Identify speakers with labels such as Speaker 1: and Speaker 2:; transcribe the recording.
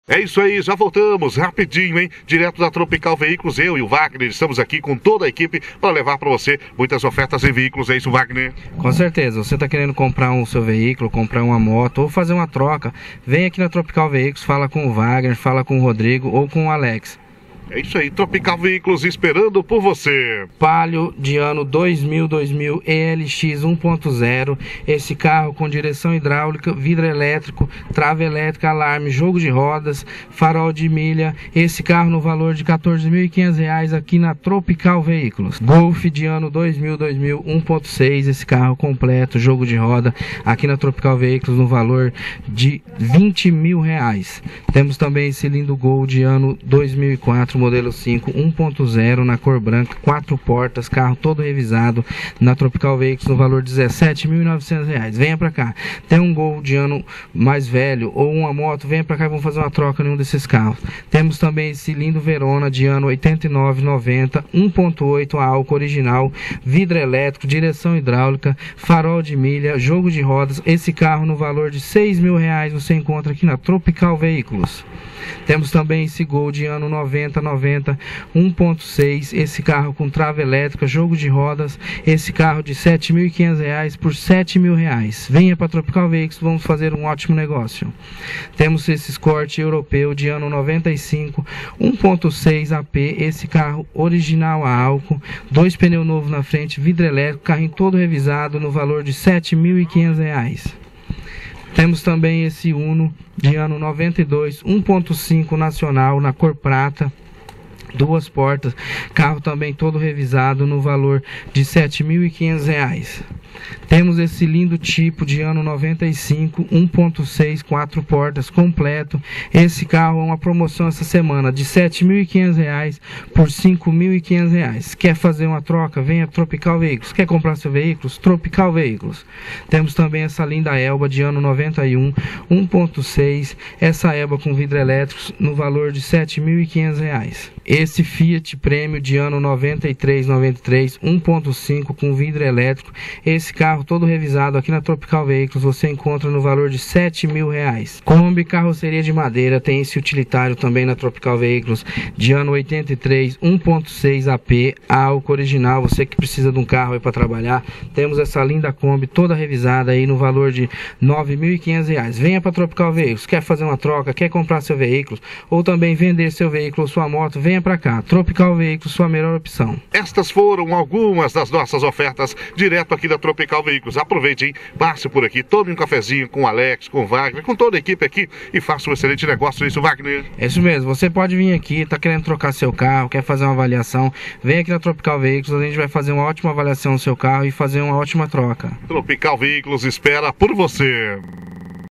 Speaker 1: É isso aí, já voltamos rapidinho, hein? Direto da Tropical Veículos, eu e o Wagner estamos aqui com toda a equipe para levar para você muitas ofertas em veículos, é isso, Wagner?
Speaker 2: Com certeza, você está querendo comprar o seu veículo, comprar uma moto ou fazer uma troca, vem aqui na Tropical Veículos, fala com o Wagner, fala com o Rodrigo ou com o Alex.
Speaker 1: É isso aí, Tropical Veículos esperando por você.
Speaker 2: Palio de ano 2000 ELX 1.0, esse carro com direção hidráulica, vidro elétrico, trava elétrica, alarme, jogo de rodas, farol de milha, esse carro no valor de R$ 14.500 aqui na Tropical Veículos. Golf de ano 2000 1.6, esse carro completo, jogo de roda, aqui na Tropical Veículos no valor de R$ 20.000. Temos também esse lindo Gol de ano 2004, modelo 5, 1.0 na cor branca, 4 portas, carro todo revisado na Tropical Veículos no valor de R$ 17.900. Venha pra cá. Tem um Gol de ano mais velho ou uma moto, venha pra cá e vamos fazer uma troca em um desses carros. Temos também esse lindo Verona de ano 89, 90, 1.8 a álcool original, vidro elétrico, direção hidráulica, farol de milha, jogo de rodas. Esse carro no valor de R$ 6.000 você encontra aqui na Tropical Veículos. Temos também esse Gol de ano 90, 1.6, esse carro com trava elétrica, jogo de rodas, esse carro de R$ 7.500 por R$ 7.000. Venha para Tropical Veículos, vamos fazer um ótimo negócio. Temos esse Escort europeu de ano 95, 1.6 AP, esse carro original a álcool, 2 pneus novos na frente, vidro elétrico, carrinho todo revisado no valor de R$ 7.500. Temos também esse Uno de ano 92, 1.5 nacional na cor prata, 2 portas, carro também todo revisado no valor de R$ 7.500. Temos esse lindo tipo de ano 95, 1.6, 4 portas, completo. Esse carro é uma promoção essa semana de R$ 7.500 por R$ 5.500. Quer fazer uma troca? Venha Tropical Veículos. Quer comprar seu veículo? Tropical Veículos. Temos também essa linda Elba de ano 91, 1.6, essa Elba com vidro elétrico no valor de R$ 7.500. Esse Fiat Prêmio de ano 93, 1.5 com vidro elétrico, esse carro todo revisado aqui na Tropical Veículos você encontra no valor de R$ 7.000. Kombi carroceria de madeira, tem esse utilitário também na Tropical Veículos de ano 83, 1.6 AP, álcool original, você que precisa de um carro aí para trabalhar, temos essa linda Kombi toda revisada aí no valor de R$ 9.500. Venha para Tropical Veículos, quer fazer uma troca, quer comprar seu veículo ou também vender seu veículo ou sua moto, venha para cá. Tropical Veículos, sua melhor opção.
Speaker 1: Estas foram algumas das nossas ofertas direto aqui da Tropical Veículos. Aproveite, hein? Passe por aqui, tome um cafezinho com o Alex, com o Wagner, com toda a equipe aqui e faça um excelente negócio, isso, Wagner.
Speaker 2: É isso mesmo, você pode vir aqui, tá querendo trocar seu carro, quer fazer uma avaliação, vem aqui na Tropical Veículos, a gente vai fazer uma ótima avaliação do seu carro e fazer uma ótima troca.
Speaker 1: Tropical Veículos espera por você.